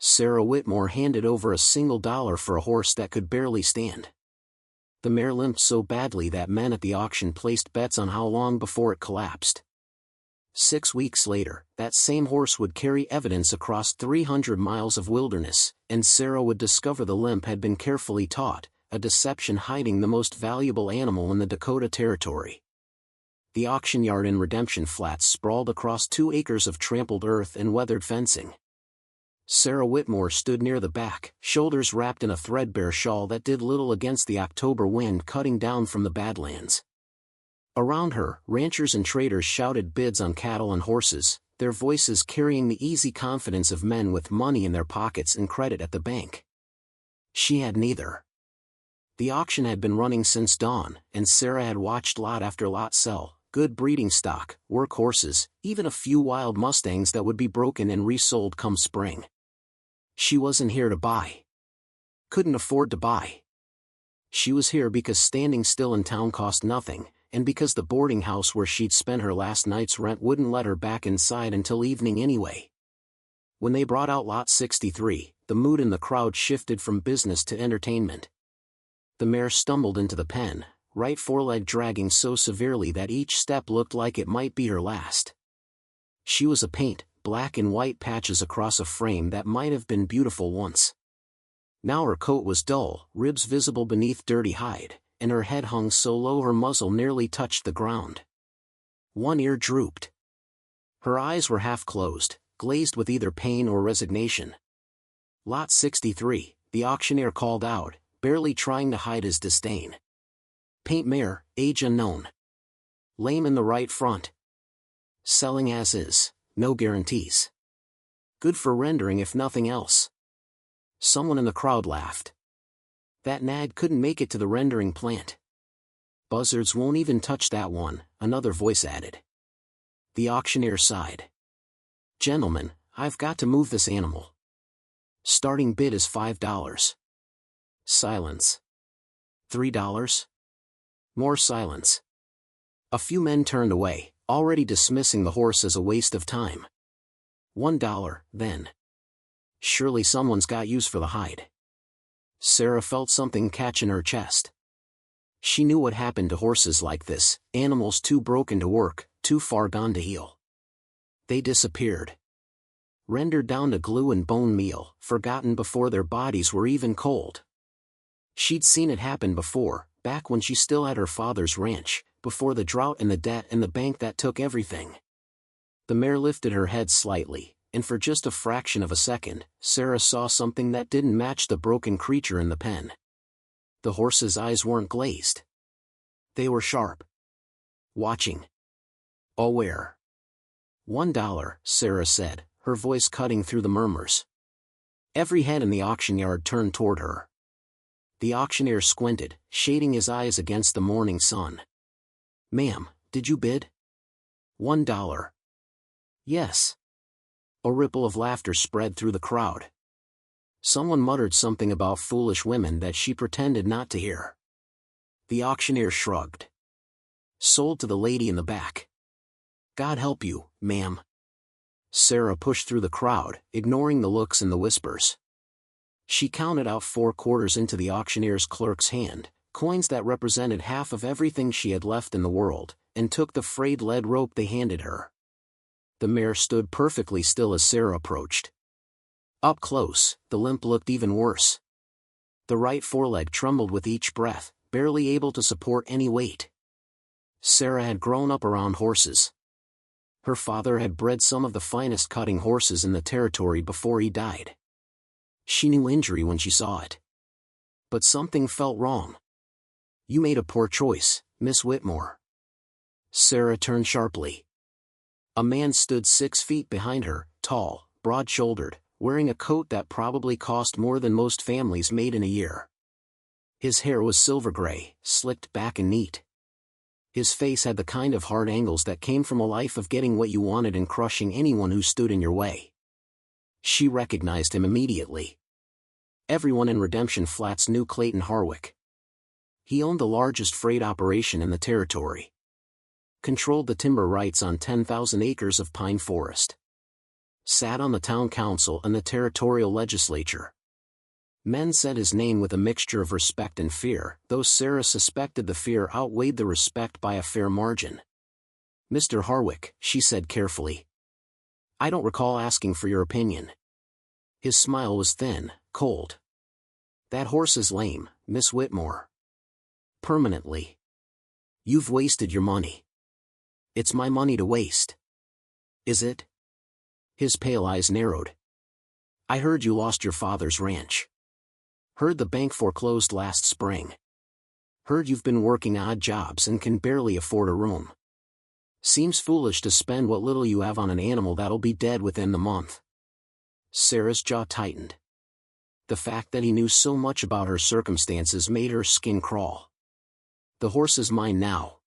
Sarah Whitmore handed over $1 for a horse that could barely stand. The mare limped so badly that men at the auction placed bets on how long before it collapsed. 6 weeks later, that same horse would carry evidence across 300 miles of wilderness, and Sarah would discover the limp had been carefully taught, a deception hiding the most valuable animal in the Dakota Territory. The auction yard in Redemption Flats sprawled across 2 acres of trampled earth and weathered fencing. Sarah Whitmore stood near the back, shoulders wrapped in a threadbare shawl that did little against the October wind cutting down from the Badlands. Around her, ranchers and traders shouted bids on cattle and horses, their voices carrying the easy confidence of men with money in their pockets and credit at the bank. She had neither. The auction had been running since dawn, and Sarah had watched lot after lot sell, good breeding stock, work horses, even a few wild Mustangs that would be broken and resold come spring. She wasn't here to buy. Couldn't afford to buy. She was here because standing still in town cost nothing, and because the boarding house where she'd spent her last night's rent wouldn't let her back inside until evening anyway. When they brought out Lot 63, the mood in the crowd shifted from business to entertainment. The mare stumbled into the pen, right foreleg dragging so severely that each step looked like it might be her last. She was a paint, black and white patches across a frame that might have been beautiful once. Now her coat was dull, ribs visible beneath dirty hide, and her head hung so low her muzzle nearly touched the ground. One ear drooped. Her eyes were half closed, glazed with either pain or resignation. Lot 63, the auctioneer called out, barely trying to hide his disdain. Paint mare, age unknown. Lame in the right front. Selling as is, no guarantees. Good for rendering if nothing else. Someone in the crowd laughed. That nag couldn't make it to the rendering plant. Buzzards won't even touch that one, another voice added. The auctioneer sighed. Gentlemen, I've got to move this animal. Starting bid is $5. Silence. $3? More silence. A few men turned away, already dismissing the horse as a waste of time. $1, then. Surely someone's got use for the hide. Sarah felt something catch in her chest. She knew what happened to horses like this, animals too broken to work, too far gone to heal. They disappeared. Rendered down to glue and bone meal, forgotten before their bodies were even cold. She'd seen it happen before, back when she still had her father's ranch, before the drought and the debt and the bank that took everything. The mare lifted her head slightly, and for just a fraction of a second, Sarah saw something that didn't match the broken creature in the pen. The horse's eyes weren't glazed. They were sharp. Watching. Aware. $1, Sarah said, her voice cutting through the murmurs. Every head in the auction yard turned toward her. The auctioneer squinted, shading his eyes against the morning sun. Ma'am, did you bid? $1. Yes. A ripple of laughter spread through the crowd. Someone muttered something about foolish women that she pretended not to hear. The auctioneer shrugged. Sold to the lady in the back. God help you, ma'am. Sarah pushed through the crowd, ignoring the looks and the whispers. She counted out 4 quarters into the auctioneer's clerk's hand, coins that represented half of everything she had left in the world, and took the frayed lead rope they handed her. The mare stood perfectly still as Sarah approached. Up close, the limp looked even worse. The right foreleg trembled with each breath, barely able to support any weight. Sarah had grown up around horses. Her father had bred some of the finest cutting horses in the territory before he died. She knew injury when she saw it. But something felt wrong. You made a poor choice, Miss Whitmore. Sarah turned sharply. A man stood 6 feet behind her, tall, broad-shouldered, wearing a coat that probably cost more than most families made in a year. His hair was silver gray, slicked back and neat. His face had the kind of hard angles that came from a life of getting what you wanted and crushing anyone who stood in your way. She recognized him immediately. Everyone in Redemption Flats knew Clayton Harwick. He owned the largest freight operation in the territory. Controlled the timber rights on 10,000 acres of pine forest. Sat on the town council and the territorial legislature. Men said his name with a mixture of respect and fear, though Sarah suspected the fear outweighed the respect by a fair margin. "Mr. Harwick," she said carefully. "I don't recall asking for your opinion." His smile was thin, cold. "That horse is lame, Miss Whitmore. Permanently. You've wasted your money." "It's my money to waste." "Is it?" His pale eyes narrowed. "I heard you lost your father's ranch. Heard the bank foreclosed last spring. Heard you've been working odd jobs and can barely afford a room. Seems foolish to spend what little you have on an animal that'll be dead within the month." Sarah's jaw tightened. The fact that he knew so much about her circumstances made her skin crawl. "The horse is mine now.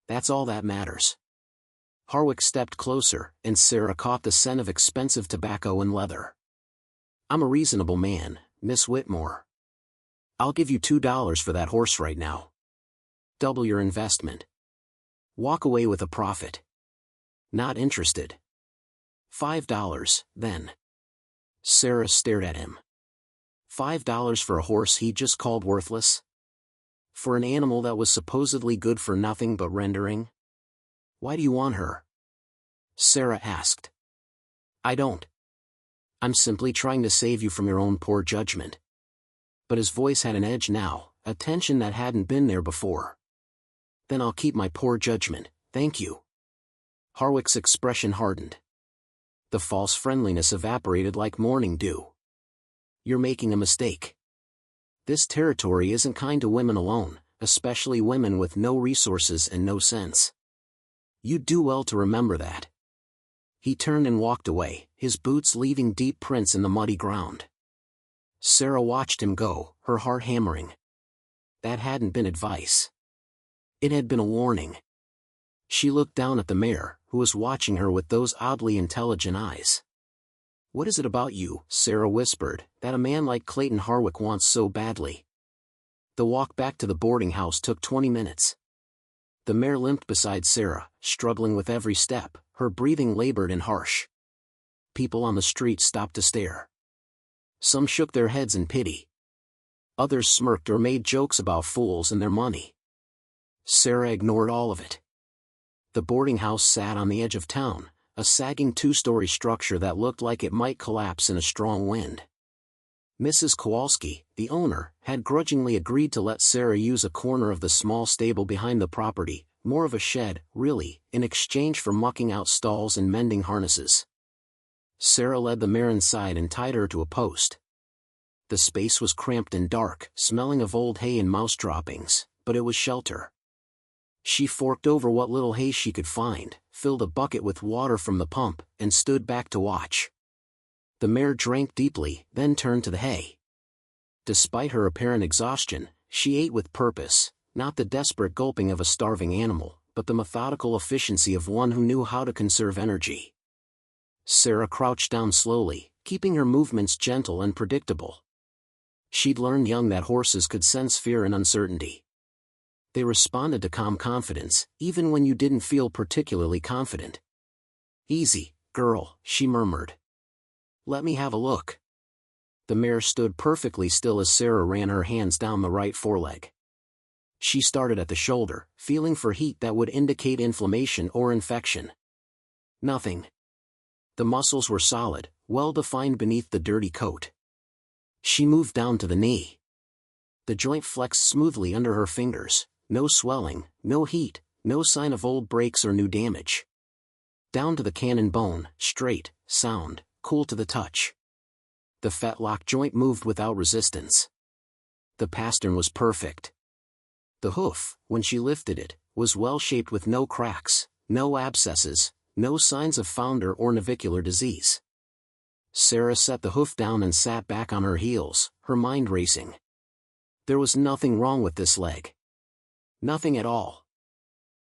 That's all that matters." Harwick stepped closer, and Sarah caught the scent of expensive tobacco and leather. "I'm a reasonable man, Miss Whitmore. I'll give you $2 for that horse right now. Double your investment. Walk away with a profit." "Not interested." $5, then." Sarah stared at him. $5 for a horse he just called worthless? For an animal that was supposedly good for nothing but rendering? "Why do you want her?" Sarah asked. "I don't. I'm simply trying to save you from your own poor judgment." But his voice had an edge now, a tension that hadn't been there before. "Then I'll keep my poor judgment, thank you." Harwick's expression hardened. The false friendliness evaporated like morning dew. "You're making a mistake. This territory isn't kind to women alone, especially women with no resources and no sense. You'd do well to remember that." He turned and walked away, his boots leaving deep prints in the muddy ground. Sarah watched him go, her heart hammering. That hadn't been advice. It had been a warning. She looked down at the mare, who was watching her with those oddly intelligent eyes. "What is it about you," Sarah whispered, "that a man like Clayton Harwick wants so badly?" The walk back to the boarding house took 20 minutes. The mare limped beside Sarah, struggling with every step, her breathing labored and harsh. People on the street stopped to stare. Some shook their heads in pity. Others smirked or made jokes about fools and their money. Sarah ignored all of it. The boarding house sat on the edge of town, a sagging two-story structure that looked like it might collapse in a strong wind. Mrs. Kowalski, the owner, had grudgingly agreed to let Sarah use a corner of the small stable behind the property, more of a shed, really, in exchange for mucking out stalls and mending harnesses. Sarah led the mare inside and tied her to a post. The space was cramped and dark, smelling of old hay and mouse droppings, but it was shelter. She forked over what little hay she could find, filled a bucket with water from the pump, and stood back to watch. The mare drank deeply, then turned to the hay. Despite her apparent exhaustion, she ate with purpose, not the desperate gulping of a starving animal, but the methodical efficiency of one who knew how to conserve energy. Sarah crouched down slowly, keeping her movements gentle and predictable. She'd learned young that horses could sense fear and uncertainty. They responded to calm confidence, even when you didn't feel particularly confident. "Easy, girl," she murmured. "Let me have a look." The mare stood perfectly still as Sarah ran her hands down the right foreleg. She started at the shoulder, feeling for heat that would indicate inflammation or infection. Nothing. The muscles were solid, well-defined beneath the dirty coat. She moved down to the knee. The joint flexed smoothly under her fingers, no swelling, no heat, no sign of old breaks or new damage. Down to the cannon bone, straight, sound, cool to the touch. The fetlock joint moved without resistance. The pastern was perfect. The hoof, when she lifted it, was well-shaped with no cracks, no abscesses, no signs of founder or navicular disease. Sarah set the hoof down and sat back on her heels, her mind racing. There was nothing wrong with this leg. Nothing at all.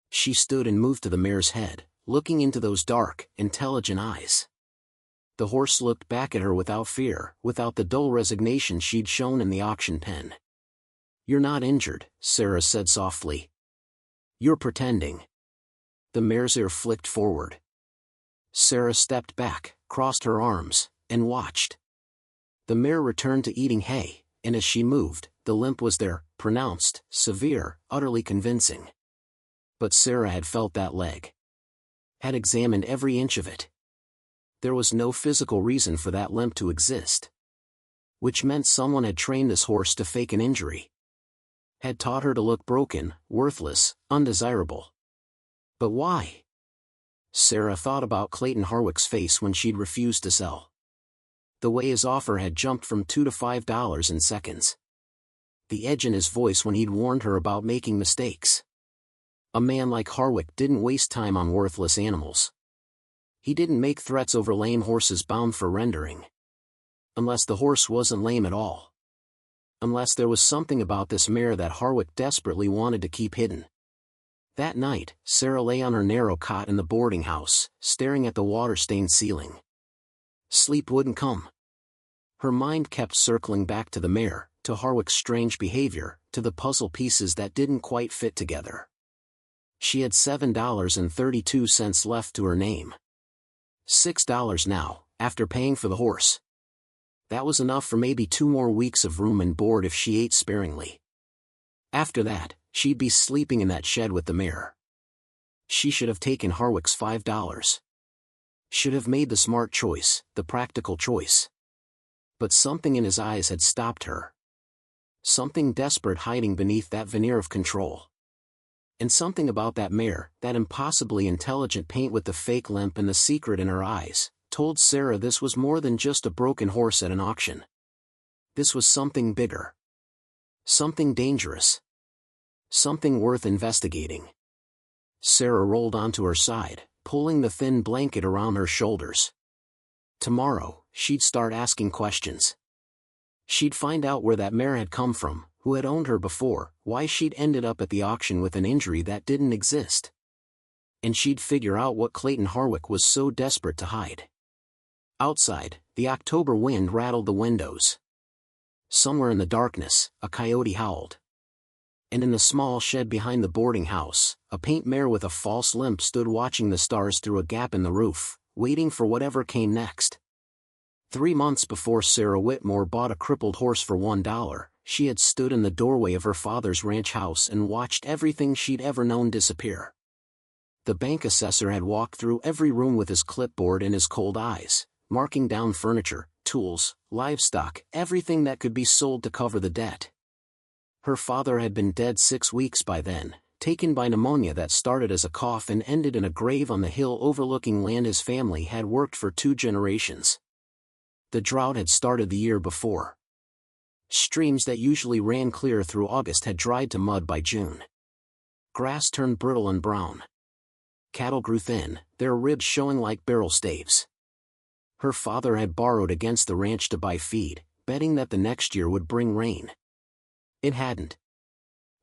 She stood and moved to the mare's head, looking into those dark, intelligent eyes. The horse looked back at her without fear, without the dull resignation she'd shown in the auction pen. "You're not injured," Sarah said softly. "You're pretending." The mare's ear flicked forward. Sarah stepped back, crossed her arms, and watched. The mare returned to eating hay, and as she moved, the limp was there, pronounced, severe, utterly convincing. But Sarah had felt that leg. Had examined every inch of it. There was no physical reason for that limp to exist. Which meant someone had trained this horse to fake an injury. Had taught her to look broken, worthless, undesirable. But why? Sarah thought about Clayton Harwick's face when she'd refused to sell. The way his offer had jumped from $2 to $5 in seconds. The edge in his voice when he'd warned her about making mistakes. A man like Harwick didn't waste time on worthless animals. He didn't make threats over lame horses bound for rendering. Unless the horse wasn't lame at all. Unless there was something about this mare that Harwick desperately wanted to keep hidden. That night, Sarah lay on her narrow cot in the boarding house, staring at the water-stained ceiling. Sleep wouldn't come. Her mind kept circling back to the mare, to Harwick's strange behavior, to the puzzle pieces that didn't quite fit together. She had $7.32 left to her name. $6 now, after paying for the horse. That was enough for maybe 2 more weeks of room and board if she ate sparingly. After that, she'd be sleeping in that shed with the mare. She should have taken Harwick's $5. Should have made the smart choice, the practical choice. But something in his eyes had stopped her. Something desperate hiding beneath that veneer of control. And something about that mare, that impossibly intelligent paint with the fake limp and the secret in her eyes, told Sarah this was more than just a broken horse at an auction. This was something bigger. Something dangerous. Something worth investigating. Sarah rolled onto her side, pulling the thin blanket around her shoulders. Tomorrow, she'd start asking questions. She'd find out where that mare had come from, who had owned her before, why she'd ended up at the auction with an injury that didn't exist. And she'd figure out what Clayton Harwick was so desperate to hide. Outside, the October wind rattled the windows. Somewhere in the darkness, a coyote howled. And in the small shed behind the boarding house, a paint mare with a false limp stood watching the stars through a gap in the roof, waiting for whatever came next. 3 months before Sarah Whitmore bought a crippled horse for $1, she had stood in the doorway of her father's ranch house and watched everything she'd ever known disappear. The bank assessor had walked through every room with his clipboard and his cold eyes, marking down furniture, tools, livestock, everything that could be sold to cover the debt. Her father had been dead 6 weeks by then, taken by pneumonia that started as a cough and ended in a grave on the hill overlooking land his family had worked for 2 generations. The drought had started the year before. Streams that usually ran clear through August had dried to mud by June. Grass turned brittle and brown. Cattle grew thin, their ribs showing like barrel staves. Her father had borrowed against the ranch to buy feed, betting that the next year would bring rain. It hadn't.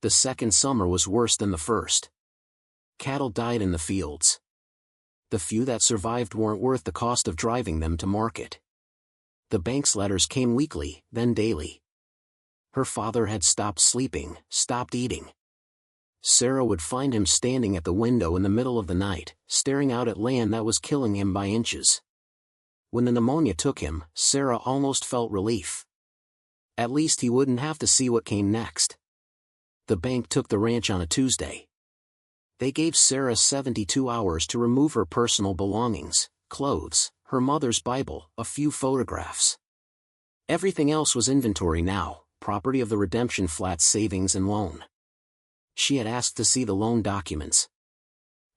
The second summer was worse than the first. Cattle died in the fields. The few that survived weren't worth the cost of driving them to market. The bank's letters came weekly, then daily. Her father had stopped sleeping, stopped eating. Sarah would find him standing at the window in the middle of the night, staring out at land that was killing him by inches. When the pneumonia took him, Sarah almost felt relief. At least he wouldn't have to see what came next. The bank took the ranch on a Tuesday. They gave Sarah 72 hours to remove her personal belongings, clothes, her mother's Bible, a few photographs. Everything else was inventory now, property of the Redemption Flats savings and loan. She had asked to see the loan documents.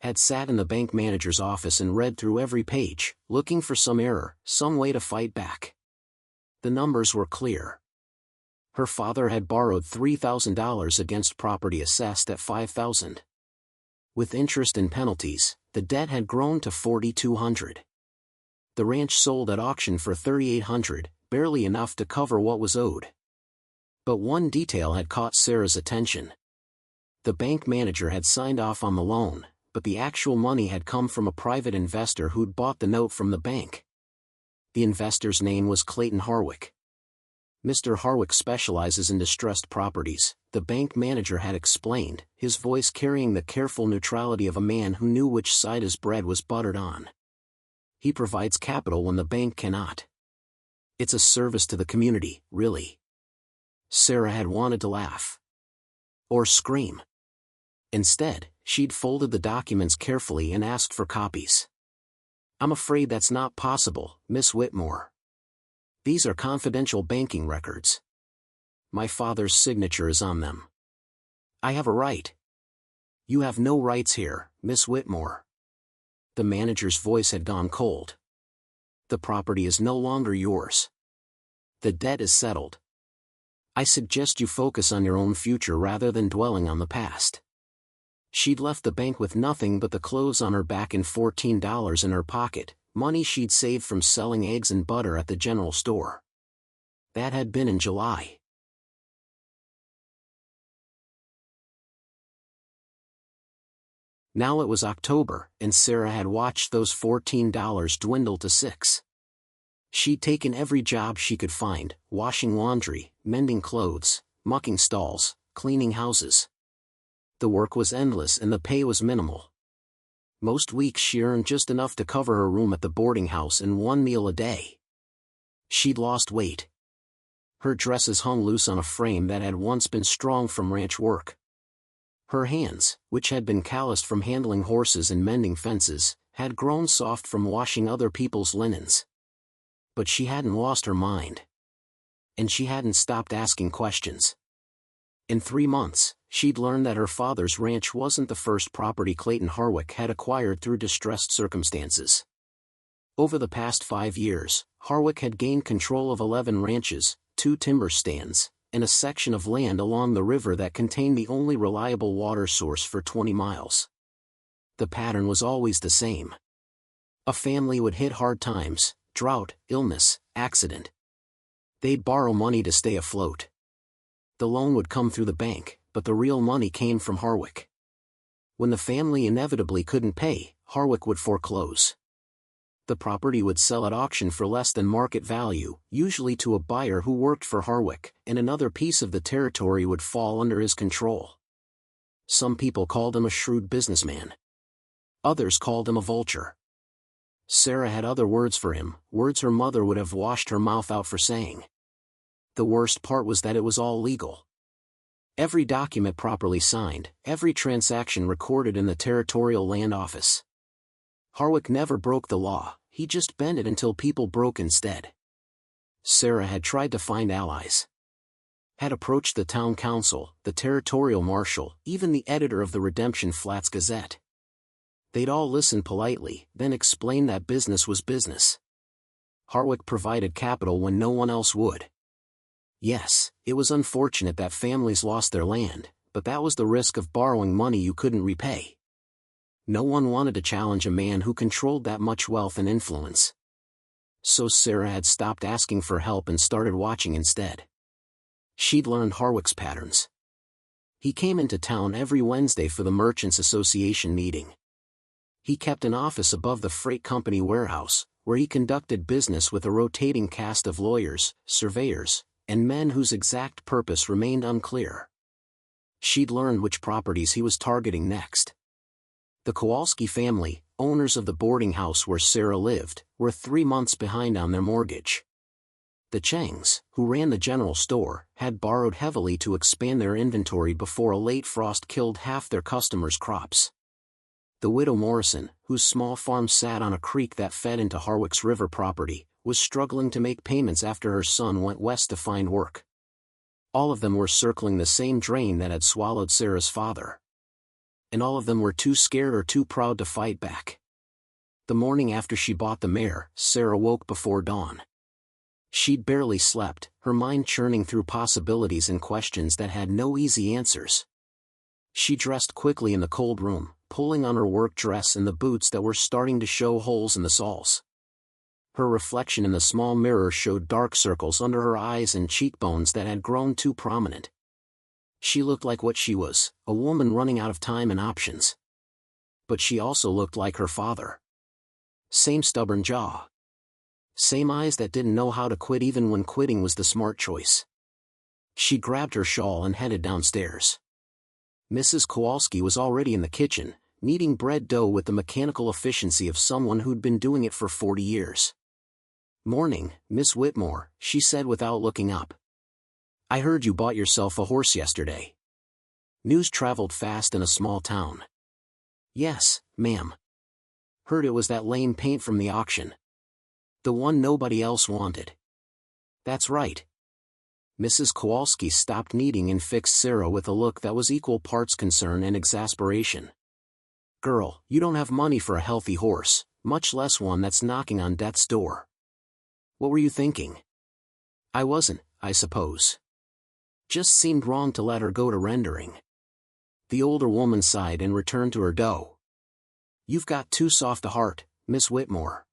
Had sat in the bank manager's office and read through every page, looking for some error, some way to fight back. The numbers were clear. Her father had borrowed $3,000 against property assessed at $5,000. With interest and penalties, the debt had grown to $4,200. The ranch sold at auction for $3,800, barely enough to cover what was owed. But one detail had caught Sarah's attention. The bank manager had signed off on the loan, but the actual money had come from a private investor who'd bought the note from the bank. The investor's name was Clayton Harwick. Mr. Harwick specializes in distressed properties, the bank manager had explained, his voice carrying the careful neutrality of a man who knew which side his bread was buttered on. He provides capital when the bank cannot. It's a service to the community, really. Sarah had wanted to laugh. Or scream. Instead, she'd folded the documents carefully and asked for copies. I'm afraid that's not possible, Miss Whitmore. These are confidential banking records. My father's signature is on them. I have a right. You have no rights here, Miss Whitmore. The manager's voice had gone cold. The property is no longer yours. The debt is settled. I suggest you focus on your own future rather than dwelling on the past. She'd left the bank with nothing but the clothes on her back and $14 in her pocket, money she'd saved from selling eggs and butter at the general store. That had been in July. Now it was October, and Sarah had watched those $14 dwindle to $6. She'd taken every job she could find, washing laundry, mending clothes, mucking stalls, cleaning houses. The work was endless and the pay was minimal. Most weeks she earned just enough to cover her room at the boarding house and one meal a day. She'd lost weight. Her dresses hung loose on a frame that had once been strong from ranch work. Her hands, which had been calloused from handling horses and mending fences, had grown soft from washing other people's linens. But she hadn't lost her mind. And she hadn't stopped asking questions. In 3 months, she'd learned that her father's ranch wasn't the first property Clayton Harwick had acquired through distressed circumstances. Over the past 5 years, Harwick had gained control of 11 ranches, 2 timber stands, and a section of land along the river that contained the only reliable water source for 20 miles. The pattern was always the same. A family would hit hard times, drought, illness, accident. They'd borrow money to stay afloat. The loan would come through the bank, but the real money came from Harwick. When the family inevitably couldn't pay, Harwick would foreclose. The property would sell at auction for less than market value, usually to a buyer who worked for Harwick, and another piece of the territory would fall under his control. Some people called him a shrewd businessman. Others called him a vulture. Sarah had other words for him, words her mother would have washed her mouth out for saying. The worst part was that it was all legal. Every document properly signed, every transaction recorded in the Territorial Land Office. Harwick never broke the law, he just bent it until people broke instead. Sarah had tried to find allies. Had approached the town council, the territorial marshal, even the editor of the Redemption Flats Gazette. They'd all listen politely, then explain that business was business. Harwick provided capital when no one else would. Yes, it was unfortunate that families lost their land, but that was the risk of borrowing money you couldn't repay. No one wanted to challenge a man who controlled that much wealth and influence. So Sarah had stopped asking for help and started watching instead. She'd learned Harwick's patterns. He came into town every Wednesday for the Merchants Association meeting. He kept an office above the freight company warehouse, where he conducted business with a rotating cast of lawyers, surveyors, and men whose exact purpose remained unclear. She'd learned which properties he was targeting next. The Kowalski family, owners of the boarding house where Sarah lived, were 3 months behind on their mortgage. The Changs, who ran the general store, had borrowed heavily to expand their inventory before a late frost killed half their customers' crops. The widow Morrison, whose small farm sat on a creek that fed into Harwick's river property, was struggling to make payments after her son went west to find work. All of them were circling the same drain that had swallowed Sarah's father. And all of them were too scared or too proud to fight back. The morning after she bought the mare, Sarah woke before dawn. She'd barely slept, her mind churning through possibilities and questions that had no easy answers. She dressed quickly in the cold room, pulling on her work dress and the boots that were starting to show holes in the soles. Her reflection in the small mirror showed dark circles under her eyes and cheekbones that had grown too prominent. She looked like what she was, a woman running out of time and options. But she also looked like her father. Same stubborn jaw. Same eyes that didn't know how to quit even when quitting was the smart choice. She grabbed her shawl and headed downstairs. Mrs. Kowalski was already in the kitchen, kneading bread dough with the mechanical efficiency of someone who'd been doing it for 40 years. "Morning, Miss Whitmore," she said without looking up. "I heard you bought yourself a horse yesterday." News traveled fast in a small town. "Yes, ma'am. Heard it was that lame paint from the auction. The one nobody else wanted." "That's right." Mrs. Kowalski stopped kneading and fixed Sarah with a look that was equal parts concern and exasperation. "Girl, you don't have money for a healthy horse, much less one that's knocking on death's door. What were you thinking?" "I wasn't, I suppose. Just seemed wrong to let her go to rendering." The older woman sighed and returned to her dough. "You've got too soft a heart, Miss Whitmore.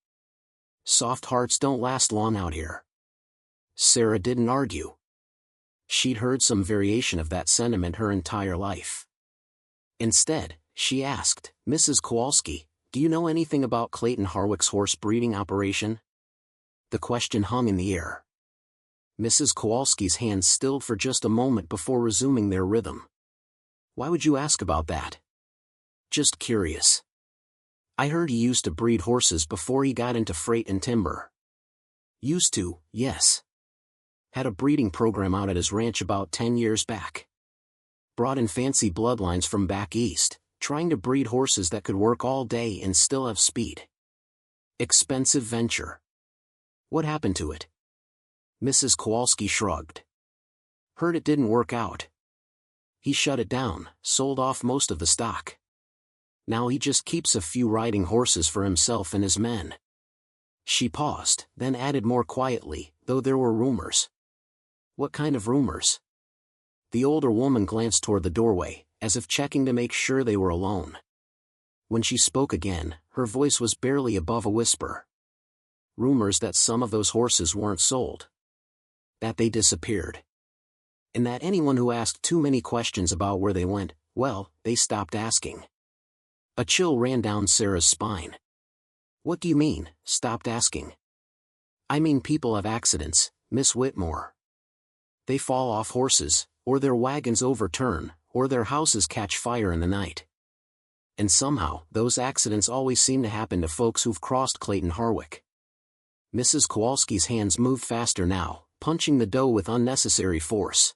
Soft hearts don't last long out here." Sarah didn't argue. She'd heard some variation of that sentiment her entire life. Instead, she asked, "Mrs. Kowalski, do you know anything about Clayton Harwick's horse breeding operation?" The question hung in the air. Mrs. Kowalski's hands stilled for just a moment before resuming their rhythm. "Why would you ask about that?" "Just curious. I heard he used to breed horses before he got into freight and timber." "Used to, yes. Had a breeding program out at his ranch about 10 years back. Brought in fancy bloodlines from back east, trying to breed horses that could work all day and still have speed. Expensive venture." "What happened to it?" Mrs. Kowalski shrugged. "Heard it didn't work out. He shut it down, sold off most of the stock. Now he just keeps a few riding horses for himself and his men." She paused, then added more quietly, though there were rumors. "What kind of rumors?" The older woman glanced toward the doorway, as if checking to make sure they were alone. When she spoke again, her voice was barely above a whisper. "Rumors that some of those horses weren't sold. That they disappeared. And that anyone who asked too many questions about where they went, well, they stopped asking." A chill ran down Sarah's spine. "What do you mean, stopped asking?" "I mean people have accidents, Miss Whitmore. They fall off horses, or their wagons overturn, or their houses catch fire in the night. And somehow, those accidents always seem to happen to folks who've crossed Clayton Harwick." Mrs. Kowalski's hands moved faster now, punching the dough with unnecessary force.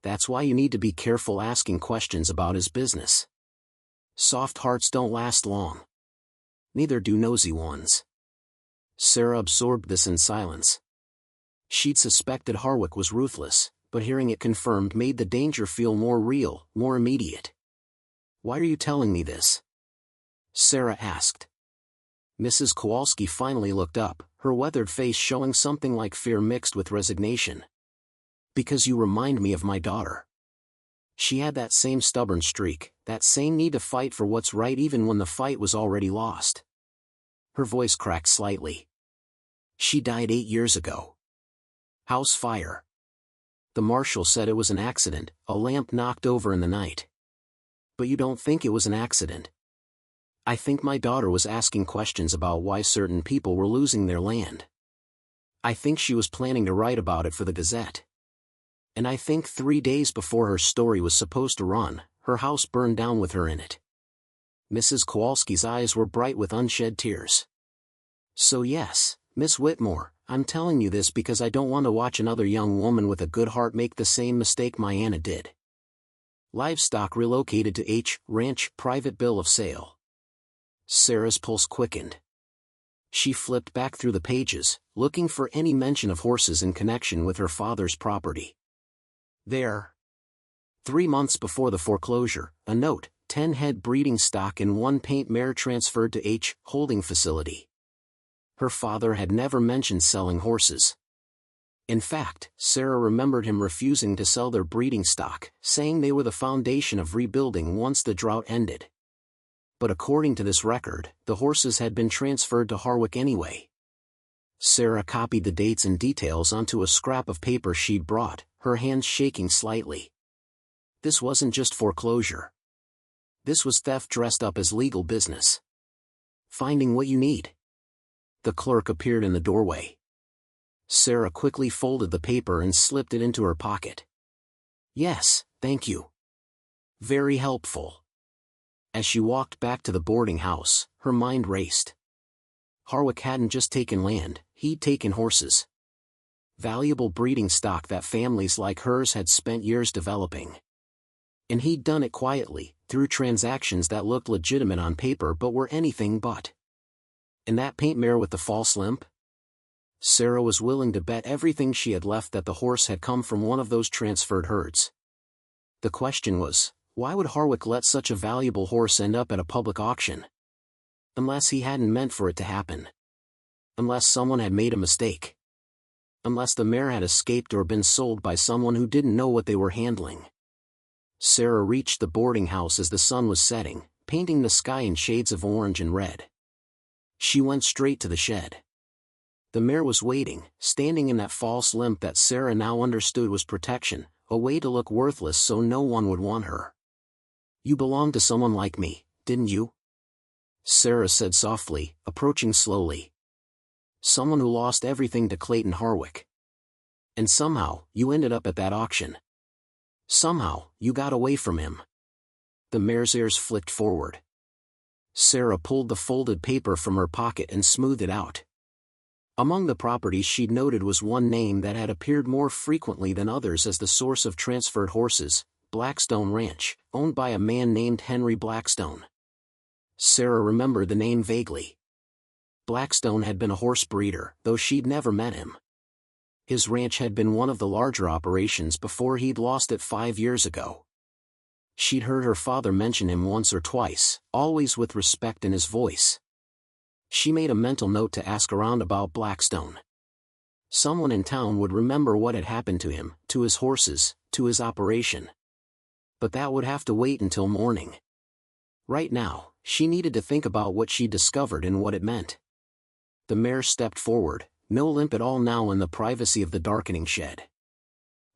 "That's why you need to be careful asking questions about his business. Soft hearts don't last long. Neither do nosy ones." Sarah absorbed this in silence. She'd suspected Harwick was ruthless, but hearing it confirmed made the danger feel more real, more immediate. "Why are you telling me this?" Sarah asked. Mrs. Kowalski finally looked up, her weathered face showing something like fear mixed with resignation. "Because you remind me of my daughter. She had that same stubborn streak, that same need to fight for what's right even when the fight was already lost." Her voice cracked slightly. "She died 8 years ago. House fire. The marshal said it was an accident, a lamp knocked over in the night." "But you don't think it was an accident?" "I think my daughter was asking questions about why certain people were losing their land. I think she was planning to write about it for the Gazette. And I think 3 days before her story was supposed to run, her house burned down with her in it." Mrs. Kowalski's eyes were bright with unshed tears. "So yes, Miss Whitmore, I'm telling you this because I don't want to watch another young woman with a good heart make the same mistake my Anna did. Livestock relocated to H. Ranch, private bill of sale." Sarah's pulse quickened. She flipped back through the pages, looking for any mention of horses in connection with her father's property. There. 3 months before the foreclosure, a note, 10 head breeding stock and 1 paint mare transferred to H. holding facility. Her father had never mentioned selling horses. In fact, Sarah remembered him refusing to sell their breeding stock, saying they were the foundation of rebuilding once the drought ended. But according to this record, the horses had been transferred to Harwick anyway. Sarah copied the dates and details onto a scrap of paper she'd brought, her hands shaking slightly. This wasn't just foreclosure. This was theft dressed up as legal business. "Finding what you need." The clerk appeared in the doorway. Sarah quickly folded the paper and slipped it into her pocket. "Yes, thank you. Very helpful." As she walked back to the boarding house, her mind raced. Harwick hadn't just taken land, he'd taken horses. Valuable breeding stock that families like hers had spent years developing. And he'd done it quietly, through transactions that looked legitimate on paper but were anything but. And that paint mare with the false limp? Sarah was willing to bet everything she had left that the horse had come from one of those transferred herds. The question was, why would Harwick let such a valuable horse end up at a public auction? Unless he hadn't meant for it to happen. Unless someone had made a mistake. Unless the mare had escaped or been sold by someone who didn't know what they were handling. Sarah reached the boarding house as the sun was setting, painting the sky in shades of orange and red. She went straight to the shed. The mare was waiting, standing in that false limp that Sarah now understood was protection, a way to look worthless so no one would want her. "You belonged to someone like me, didn't you?" Sarah said softly, approaching slowly. "Someone who lost everything to Clayton Harwick. And somehow, you ended up at that auction. Somehow, you got away from him." The mare's ears flicked forward. Sarah pulled the folded paper from her pocket and smoothed it out. Among the properties she'd noted was one name that had appeared more frequently than others as the source of transferred horses, Blackstone Ranch, owned by a man named Henry Blackstone. Sarah remembered the name vaguely. Blackstone had been a horse breeder, though she'd never met him. His ranch had been one of the larger operations before he'd lost it 5 years ago. She'd heard her father mention him once or twice, always with respect in his voice. She made a mental note to ask around about Blackstone. Someone in town would remember what had happened to him, to his horses, to his operation. But that would have to wait until morning. Right now, she needed to think about what she discovered and what it meant. The mare stepped forward, no limp at all now in the privacy of the darkening shed.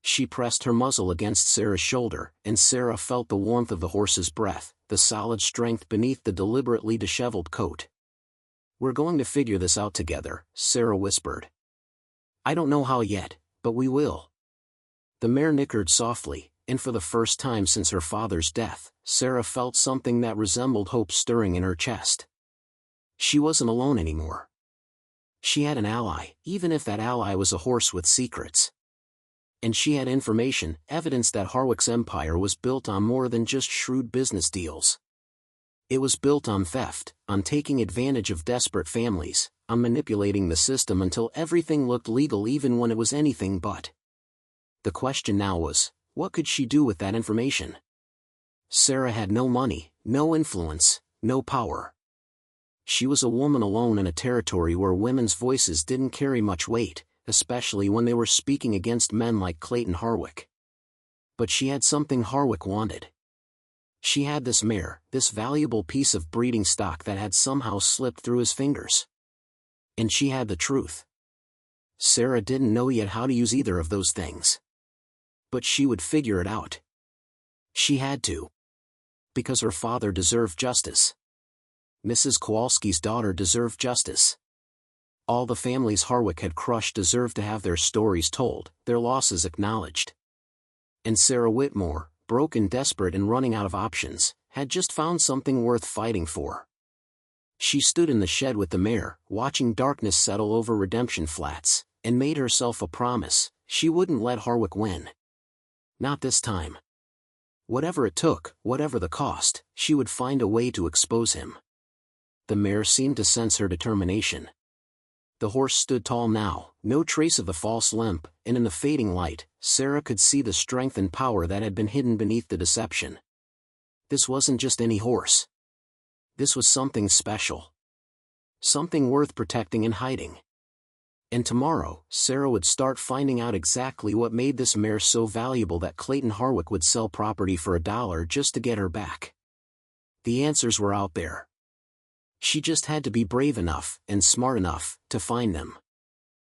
She pressed her muzzle against Sarah's shoulder, and Sarah felt the warmth of the horse's breath, the solid strength beneath the deliberately disheveled coat. "We're going to figure this out together," Sarah whispered. "I don't know how yet, but we will." The mare nickered softly, and for the first time since her father's death, Sarah felt something that resembled hope stirring in her chest. She wasn't alone anymore. She had an ally, even if that ally was a horse with secrets. And she had information, evidence that Harwick's empire was built on more than just shrewd business deals. It was built on theft, on taking advantage of desperate families, on manipulating the system until everything looked legal even when it was anything but. The question now was, what could she do with that information? Sarah had no money, no influence, no power. She was a woman alone in a territory where women's voices didn't carry much weight, especially when they were speaking against men like Clayton Harwick. But she had something Harwick wanted. She had this mare, this valuable piece of breeding stock that had somehow slipped through his fingers. And she had the truth. Sarah didn't know yet how to use either of those things. But she would figure it out. She had to. Because her father deserved justice. Mrs. Kowalski's daughter deserved justice. All the families Harwick had crushed deserved to have their stories told, their losses acknowledged. And Sarah Whitmore, broken, desperate and running out of options, had just found something worth fighting for. She stood in the shed with the mare, watching darkness settle over Redemption Flats, and made herself a promise: she wouldn't let Harwick win. Not this time. Whatever it took, whatever the cost, she would find a way to expose him. The mare seemed to sense her determination. The horse stood tall now, no trace of the false limp, and in the fading light, Sarah could see the strength and power that had been hidden beneath the deception. This wasn't just any horse. This was something special. Something worth protecting and hiding. And tomorrow, Sarah would start finding out exactly what made this mare so valuable that Clayton Harwick would sell property for $1 just to get her back. The answers were out there. She just had to be brave enough, and smart enough, to find them.